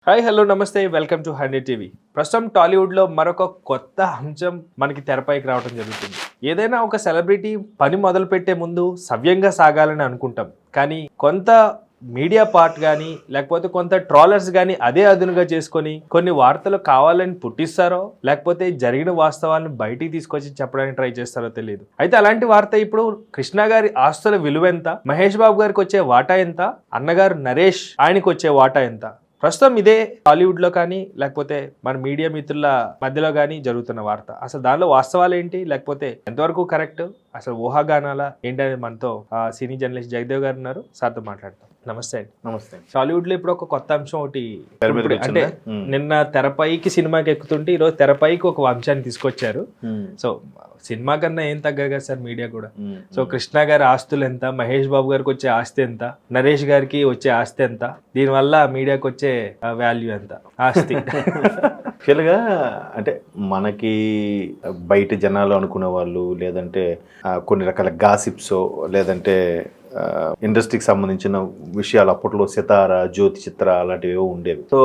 Hi hello నమస్తే welcome to hundred TV. ప్రస్తుతం టాలీవుడ్లో మరొక కొత్త అంశం మనకి తెరపైకి రావడం జరుగుతుంది. ఏదైనా ఒక సెలబ్రిటీ పని మొదలు పెట్టే ముందు సవ్యంగా సాగాలని అనుకుంటాం, కానీ కొంత మీడియా పార్ట్ కానీ లేకపోతే కొంత ట్రాలర్స్ కానీ అదే అదునుగా చేసుకొని కొన్ని వార్తలు కావాలని పుట్టిస్తారో లేకపోతే జరిగిన వాస్తవాలను బయటికి తీసుకొచ్చి చెప్పడానికి ట్రై చేస్తారో తెలియదు. అయితే అలాంటి వార్త ఇప్పుడు కృష్ణ గారి ఆస్తుల విలువ ఎంత, మహేష్ బాబు గారికి వచ్చే వాటా ఎంత, అన్నగారు నరేష్ ఆయనకు వచ్చే వాటా ఎంత, ప్రస్తుతం ఇదే టాలీవుడ్లో కానీ లేకపోతే మన మీడియా మిత్రుల మధ్యలో కానీ జరుగుతున్న వార్త. అసలు దానిలో వాస్తవాలు ఏంటి, లేకపోతే ఎంతవరకు కరెక్ట్, అసలు ఊహాగానాల ఏంటనేది మనతో సినీ జర్నలిస్ట్ జగదేవ్ గారు ఉన్నారు. సార్తో మాట్లాడతాం. నమస్తే అండి. నమస్తే. టాలీవుడ్ లో ఇప్పుడు ఒక కొత్త అంశం ఒకటి అంటే నిన్న తెరపైకి సినిమాకి ఎక్కుతుంటే ఈరోజు తెరపైకి ఒక అంశాన్ని తీసుకొచ్చారు. సో సినిమా కన్నా ఏం తగ్గగా సార్ మీడియా కూడా. సో కృష్ణ గారి ఆస్తులు ఎంత, మహేష్ బాబు గారికి వచ్చే ఆస్తి ఎంత, నరేష్ గారికి వచ్చే ఆస్తి ఎంత, దీనివల్ల మీడియాకి వచ్చే వాల్యూ ఎంత, ఆస్తి యాక్చువల్గా అంటే మనకి బయట జనాలు అనుకునే వాళ్ళు, లేదంటే కొన్ని రకాల గాసిప్స్, లేదంటే ఇండస్ట్రీకి సంబంధించిన విషయాలు అప్పట్లో సితార, జ్యోతి చిత్ర అలాంటివి ఉండేవి. సో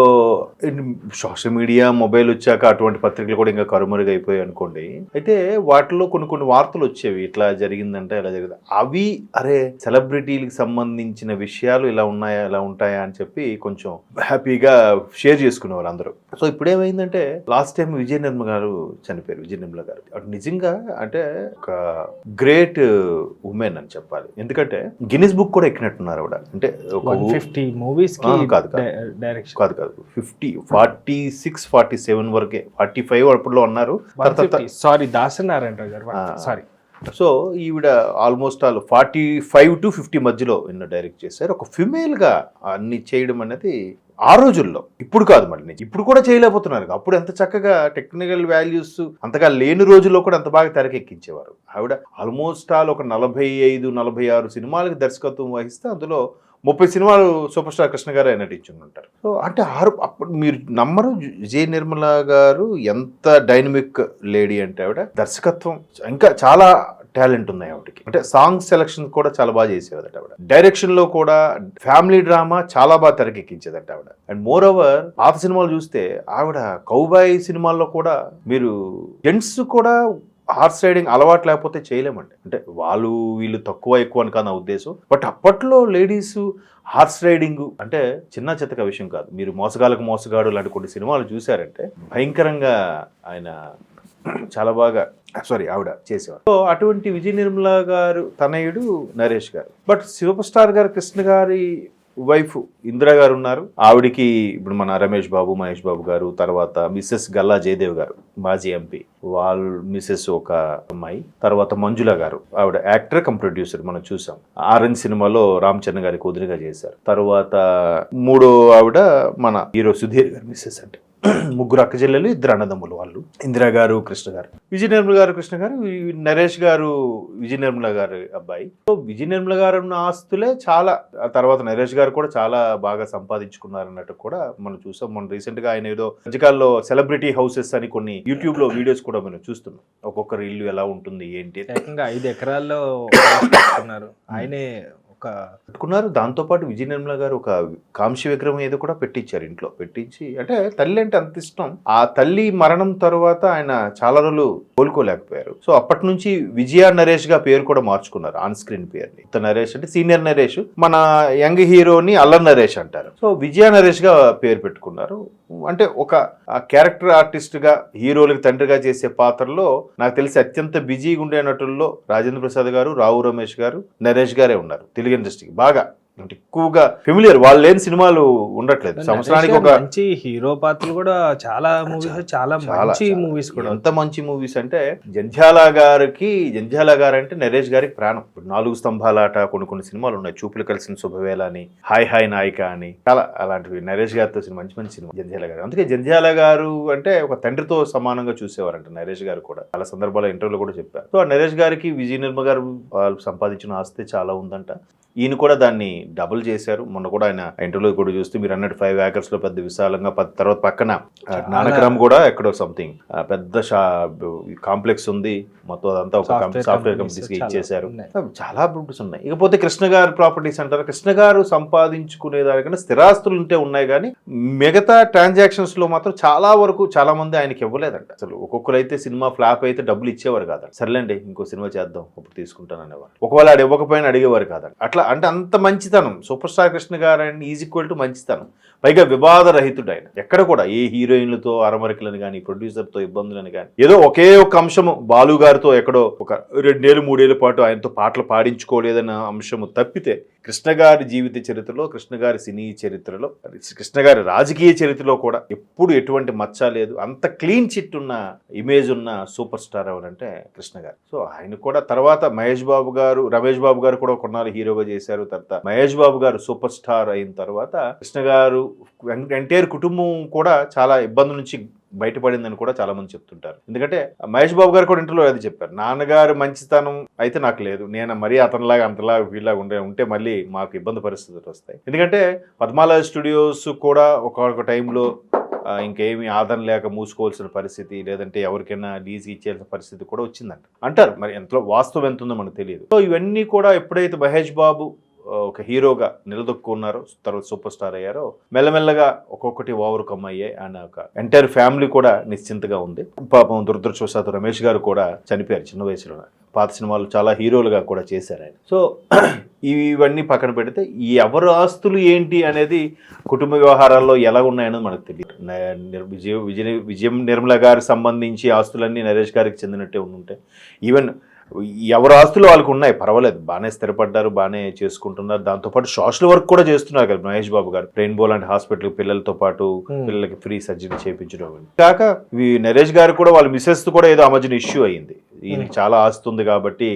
సోషల్ మీడియా, మొబైల్ వచ్చాక అటువంటి పత్రికలు కూడా ఇంకా కరుమరుగైపోయాయి అనుకోండి. అయితే వాటిలో కొన్ని వార్తలు వచ్చేవి, ఇట్లా జరిగిందంటే ఇలా జరిగింది. అవి అరే సెలబ్రిటీలకు సంబంధించిన విషయాలు ఇలా ఉన్నాయా, ఇలా ఉంటాయా అని చెప్పి కొంచెం హ్యాపీగా షేర్ చేసుకునేవారు అందరూ. సో ఇప్పుడు ఏమైందంటే లాస్ట్ టైం విజయ నిర్మల గారు చనిపోయారు. విజయ నిర్మల గారు నిజంగా అంటే ఒక గ్రేట్ ఉమెన్ అని చెప్పాలి. ఎందుకంటే గిన్నిస్ బుక్ కూడా ఎక్కినట్టున్నారు ఆవిడ. అంటే 150 మూవీస్ కి డైరెక్షన్ కాదు 50, 46, 47 వరకే, 45 అప్పుడులో ఉన్నారు. సారీ దాసనారాయణ గారు సారీ. సో ఈవిడ ఆల్మోస్ట్ 45 to 50 మధ్యలో డైరెక్ట్ చేశారు. ఒక ఫిమేల్ గా అన్ని చేయడం అనేది ఆ రోజుల్లో, ఇప్పుడు కాదు, మళ్ళీ ఇప్పుడు కూడా చేయలేకపోతున్నారు. అప్పుడు ఎంత చక్కగా టెక్నికల్ వాల్యూస్ అంతగా లేని రోజుల్లో కూడా అంత బాగా తెరకెక్కించేవారు. ఆవిడ ఆల్మోస్ట్ ఒక 45, 46 సినిమాలకు దర్శకత్వం వహిస్తే అందులో 30 సినిమాలు సూపర్ స్టార్ కృష్ణ గారే నటించుకుని ఉంటారు. సో అంటే అప్పుడు మీరు నమ్మరు, విజయ నిర్మల గారు ఎంత డైనమిక్ లేడీ అంటే ఆవిడ దర్శకత్వం ఇంకా చాలా టాలెంట్ ఉన్నాయి ఆవిడకి. అంటే సాంగ్ సెలక్షన్ కూడా చాలా బాగా చేసేదట ఆవిడ. డైరెక్షన్ లో కూడా ఫ్యామిలీ డ్రామా చాలా బాగా తెరకెక్కించేదట ఆవిడ. అండ్ మోర్ ఓవర్ పాత సినిమాలు చూస్తే ఆవిడ కౌబాయ్ సినిమాల్లో కూడా మీరు జెంట్స్ కూడా హార్స్ రైడింగ్ అలవాటు లేకపోతే చేయలేమండి. అంటే వాళ్ళు వీళ్ళు తక్కువ ఎక్కువ అని కాదు నా ఉద్దేశం. బట్ అప్పట్లో లేడీస్ హార్స్ రైడింగ్ అంటే చిన్న చితక విషయం కాదు. మీరు మోసగాళ్ళకు మోసగాడు లాంటి కొన్ని సినిమాలు చూసారంటే భయంకరంగా ఆయన చాలా బాగా ఆవిడ చేసేవారు. సో అటువంటి విజయ నిర్మల గారు తనయుడు నరేష్ గారు. బట్ సూపర్ స్టార్ గారు కృష్ణ గారి వైఫ్ ఇందిరా గారు ఉన్నారు. ఆవిడికి ఇప్పుడు మన రమేష్ బాబు, మహేష్ బాబు గారు, తర్వాత మిస్సెస్ గల్లా జయదేవ్ గారు, మాజీ ఎంపీ, వాళ్ళ మిస్సెస్ ఒక అమ్మాయి, తర్వాత మంజుల గారు, ఆవిడ యాక్టర్ కమ్ ప్రొడ్యూసర్, మనం చూసాం. ఆరెంజ్ సినిమాలో రామ్ చరణ్ గారికి వదిలిగా చేశారు. తర్వాత మూడో ఆవిడ మన హీరో సుధీర్ గారు మిస్సెస్. అంటే ముగ్గురు అక్క చెల్లెలు, ఇద్దరు అన్నదమ్ములు వాళ్ళు, ఇందిరా గారు, కృష్ణ గారు. విజయ నిర్మల గారు కృష్ణ గారు, నరేష్ గారు విజయ నిర్మల గారు అబ్బాయి. సో విజయ నిర్మల గారు ఉన్న ఆస్తులే చాలా, తర్వాత నరేష్ గారు కూడా చాలా బాగా సంపాదించుకున్నారు అన్నట్టు కూడా మనం చూసాం. మనం రీసెంట్ గా ఆయన ఏదో మధ్యకాలంలో సెలబ్రిటీ హౌసెస్ అని కొన్ని యూట్యూబ్ లో వీడియోస్ కూడా మనం చూస్తున్నాం. ఒక్కొక్కరి ఇల్లు ఎలా ఉంటుంది ఏంటి, 5 ఎకరాల్లో ఆయనే పెట్టుకున్నారు. దాంతోపాటు విజయ నిర్మల గారు ఒక కాంస్య విగ్రహం ఏదో కూడా పెట్టించారు ఇంట్లో. పెట్టించి అంటే తల్లి అంటే అంత ఇష్టం. ఆ తల్లి మరణం తర్వాత ఆయన చాలా రోజులు కోలుకోలేకపోయారు. సో అప్పటి నుంచి విజయ నరేష్ గా పేరు కూడా మార్చుకున్నారు, ఆన్ స్క్రీన్ పేరుని. నరేష్ అంటే సీనియర్ నరేష్, మన యంగ్ హీరోని అల్లర్ నరేష్ అంటారు. సో విజయ నరేష్ గా పేరు పెట్టుకున్నారు. అంటే ఒక క్యారెక్టర్ ఆర్టిస్ట్ గా, హీరోలకు తండ్రిగా చేసే పాత్రలో నాకు తెలిసి అత్యంత బిజీగా ఉండే నటుల్లో రాజేంద్ర ప్రసాద్ గారు, రావు రమేష్ గారు, నరేష్ గారే ఉన్నారు. తెలుగు ఇండస్ట్రీకి బాగా అంటే ఎక్కువగా ఫెమిలియర్, వాళ్ళు లేని సినిమాలు ఉండట్లేదు. సంవత్సరానికి ఒక మంచి హీరో పాత్రలు కూడా చాలా మూవీస్, చాలా మంచి మూవీస్ కూడా. ఎంత మంచి మూవీస్ అంటే జంధ్యాల గారు అంటే నరేష్ గారికి ప్రాణం. 4 స్తంభాలాట, కొన్ని సినిమాలు ఉన్నాయి, చూపులు కలిసిన శుభవేళ అని, హాయ్ హాయ్ నాయిక అని, చాలా అలాంటివి నరేష్ గారితో మంచి సినిమా జంధ్యాల గారు. అందుకే జంధ్యాల గారు అంటే ఒక తండ్రితో సమానంగా చూసేవారంట నరేష్ గారు కూడా. చాలా సందర్భాల ఇంటర్వ్యూలో కూడా చెప్పారు. సో నరేష్ గారికి విజయ నిర్మ గారు వాళ్ళు సంపాదించిన ఆస్తి చాలా ఉందంట. ఈయన కూడా దాన్ని డబుల్ చేశారు. మొన్న కూడా ఆయన ఇంటర్వ్యూలో కూడా చూస్తే మీరు అన్నట్టు 5 acres లో పెద్ద విశాలంగా తర్వాత పక్కన నానక్రమ్ కూడా ఎక్కడో సంథింగ్ పెద్ద కాంప్లెక్స్ ఉంది. మొత్తం అదంతా ఒక సాఫ్ట్వేర్ కంపెనీస్ కి ఇచ్చేశారు. చాలా ప్రాపర్టీస్ ఉన్నాయి. ఇకపోతే కృష్ణ గారు ప్రాపర్టీస్ అంటారు. కృష్ణ గారు సంపాదించుకునే దానికన్నా స్థిరాస్తులు ఉంటే ఉన్నాయి, కానీ మిగతా ట్రాన్సాక్షన్స్ లో మాత్రం చాలా వరకు చాలా మంది ఆయనకి ఇవ్వలేదంట. అసలు ఒక్కొక్కరు అయితే సినిమా ఫ్లాప్ అయితే డబ్బులు ఇచ్చేవారు కాదు. సర్లేండి ఇంకో సినిమా చేద్దాం అప్పుడు తీసుకుంటాను అనేవారు. ఒకవేళ ఆడు ఇవ్వకపోయినా అడిగేవారు కాదండి. అట్లా అంటే అంత మంచితనం సూపర్ స్టార్ కృష్ణ గారు అండ్ ఈజ్ ఈక్వల్ టు మంచితనం. పైగా వివాద రహితుడు ఆయన. ఎక్కడ కూడా ఏ హీరోయిన్లతో అరమరికలను కానీ ప్రొడ్యూసర్తో ఇబ్బందులను కానీ, ఏదో ఒకే ఒక అంశము బాలు గారితో ఎక్కడో ఒక 2 ఏళ్ళు 3 ఏళ్ల పాటు ఆయనతో పాటలు పాడించుకోలేదన్న అంశము తప్పితే కృష్ణ గారి జీవిత చరిత్రలో, కృష్ణ గారి సినీ చరిత్రలో, కృష్ణ గారి రాజకీయ చరిత్రలో కూడా ఎప్పుడు ఎటువంటి మచ్చ లేదు. అంత క్లీన్ చిట్ ఉన్న ఇమేజ్ ఉన్న సూపర్ స్టార్ ఎవరంటే కృష్ణ గారు. సో ఆయన కూడా తర్వాత రమేష్ బాబు గారు కూడా కొన్నాళ్ళు హీరోగా చేశారు. తర్వాత మహేష్ బాబు గారు సూపర్ స్టార్ అయిన తర్వాత కృష్ణ గారు ఎంటైర్ కుటుంబం కూడా చాలా ఇబ్బందుల నుంచి బయటపడిందని కూడా చాలా మంది చెప్తుంటారు. ఎందుకంటే మహేష్ బాబు గారు కూడా ఇంటర్వ్యూలో అది చెప్పారు. నాన్నగారు మంచితనం అయితే నాకు లేదు, నేను మరీ అతనిలాగా అంతలాగా వీళ్ళలాగా ఉంటే మళ్ళీ మాకు ఇబ్బంది పరిస్థితులు వస్తాయి. ఎందుకంటే పద్మాలయ స్టూడియోస్ కూడా ఒక టైంలో ఇంకేమీ ఆదరణ లేక మూసుకోవాల్సిన పరిస్థితి, లేదంటే ఎవరికైనా లీజ్ ఇచ్చేయాల్సిన పరిస్థితి కూడా వచ్చిందంట అంటారు. మరి ఎంతలో వాస్తవం ఎంత ఉందో మనకు తెలియదు. సో ఇవన్నీ కూడా ఎప్పుడైతే మహేష్ బాబు ఒక హీరోగా నిలదొక్కున్నారో, తర్వాత సూపర్ స్టార్ అయ్యారో, మెల్లమెల్లగా ఒక్కొక్కటి ఓవర్కమ్ అయ్యాయి. అండ్ ఒక ఎంటైర్ ఫ్యామిలీ కూడా నిశ్చింతగా ఉంది. పాపం దురదృష్టవశాత్తు రమేష్ గారు కూడా చనిపోయారు చిన్న వయసులో. పాత సినిమాలు చాలా హీరోలుగా కూడా చేశారు ఆయన. సో ఇవన్నీ పక్కన పెడితే ఎవరు ఆస్తులు ఏంటి అనేది కుటుంబ వ్యవహారాల్లో ఎలా ఉన్నాయనేది మనకు తెలియదు. విజయం నిర్మల గారికి సంబంధించి ఆస్తులన్నీ నరేష్ గారికి చెందినట్టే ఉంటే, ఈవెన్ ఎవరు ఆస్తులు వాళ్ళకు ఉన్నాయి, పర్వాలేదు, బాగానే స్థిరపడ్డారు, బాగానే చేసుకుంటున్నారు. దాంతోపాటు సోషల్ వర్క్ కూడా చేస్తున్నారు కదా మహేష్ బాబు గారు. రెయిన్బో లాంటి హాస్పిటల్ పిల్లలతో పాటు పిల్లలకి ఫ్రీ సర్జరీ చేయించడం కాక, నరేష్ గారు కూడా వాళ్ళ మిసెస్ కూడా ఏదో ఆ మధ్యన ఇష్యూ అయ్యింది. ఈయనకి చాలా ఆస్తి ఉంది కాబట్టి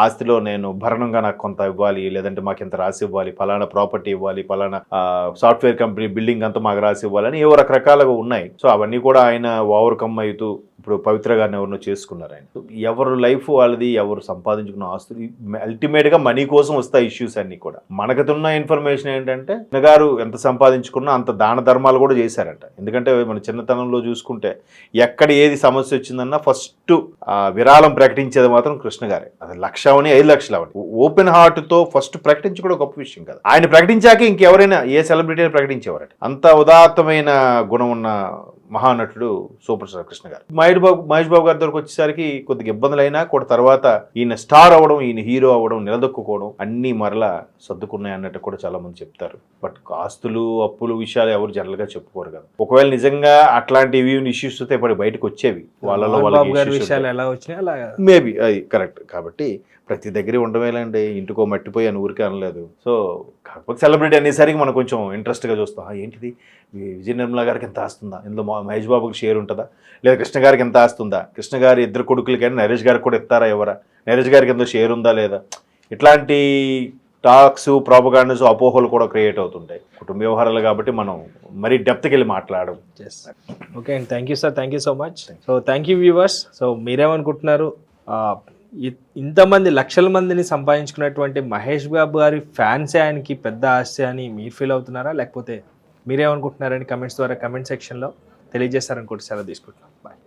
ఆస్తిలో నేను భరణంగా నాకు కొంత ఇవ్వాలి, లేదంటే మాకు ఇంత రాసి ఇవ్వాలి, ఫలానా ప్రాపర్టీ ఇవ్వాలి, ఫలానా సాఫ్ట్వేర్ కంపెనీ బిల్డింగ్ అంతా మాకు రాసి ఇవ్వాలని ఏవో రకరకాలుగా ఉన్నాయి. సో అవన్నీ కూడా ఆయన ఓవర్కమ్ అవుతూ ఇప్పుడు పవిత్ర గారిని ఎవరినో చేసుకున్నారు ఆయన. ఎవరు లైఫ్ వాళ్ళది, ఎవరు సంపాదించుకున్న ఆస్తులు, అల్టిమేట్ గా మనీ కోసం వస్తాయి ఇష్యూస్ అన్ని కూడా. మనకున్న ఇన్ఫర్మేషన్ ఏంటంటే గారు ఎంత సంపాదించుకున్నా అంత దాన ధర్మాలు కూడా చేశారంట. ఎందుకంటే మన చిన్నతనంలో చూసుకుంటే ఎక్కడ ఏది సమస్య వచ్చిందన్నా ఫస్ట్ విరాళం ప్రకటించేది మాత్రం కృష్ణ గారే. అది 1,00,000 అవని 5,00,000 అవని ఓపెన్ హార్ట్ తో ఫస్ట్ ప్రకటించి కూడా గొప్ప విషయం కదా. ఆయన ప్రకటించాక ఇంకెవరైనా ఏ సెలబ్రిటీ ప్రకటించేవారట. అంత ఉదాత్తమైన గుణం ఉన్న మహానటుడు సూపర్ స్టార్ కృష్ణ గారు. మహేష్ బాబు గారి దగ్గరకు వచ్చేసరికి కొద్దిగా ఇబ్బందులు అయినా కూడా తర్వాత ఈయన స్టార్ అవ్వడం, ఈయన హీరో అవ్వడం, నిలదొక్కుకోవడం అన్ని మరలా సర్దుకున్నాయి అన్నట్టు కూడా చాలా మంది చెప్తారు. బట్ ఆస్తులు అప్పులు విషయాలు ఎవరు జనరల్ గా చెప్పుకోరు కదా. ఒకవేళ నిజంగా అట్లాంటి ఇష్యూస్ అయితే బయటకు వచ్చేవి, వాళ్ళలో మేబీ అది కరెక్ట్. కాబట్టి ప్రతి దగ్గర ఉండవేలండి, ఇంటికో మట్టిపోయి అని ఊరికే అనలేదు. సో కాకపోతే సెలబ్రిటీ అనేసరికి మనం కొంచెం ఇంట్రెస్ట్గా చూస్తాం. ఏంటిది విజయ నిర్మల గారికి ఎంత ఆస్తుందా, ఇందులో మహేష్ బాబుకి షేర్ ఉంటుందా, లేదా కృష్ణ గారికి ఎంత ఆస్తుందా, కృష్ణ గారి 2 కొడుకులకైనా నరేష్ గారికి కూడా ఇస్తారా ఎవరా, నరేష్ గారికి ఎంత షేర్ ఉందా లేదా, ఇట్లాంటి టాక్స్, ప్రాపగాండాస్, అపోహలు కూడా క్రియేట్ అవుతుంటాయి. కుటుంబ వ్యవహారాలు కాబట్టి మనం మరీ డెప్త్కి వెళ్ళి మాట్లాడడం. ఓకే అండి, thank you sir, thank you so much. So thank you viewers. So మీరేమనుకుంటున్నారు, ఇంతమంది లక్షల మందిని సంపాదించుకున్నటువంటి మహేష్ బాబు గారి ఫ్యాన్సే ఆయనకి పెద్ద ఆస్తి అని మీరు ఫీల్ అవుతున్నారా, లేకపోతే మీరేమనుకుంటున్నారని కమెంట్స్ ద్వారా కమెంట్ సెక్షన్లో తెలియజేస్తారనుకుంటే సెలవు తీసుకుంటున్నాం.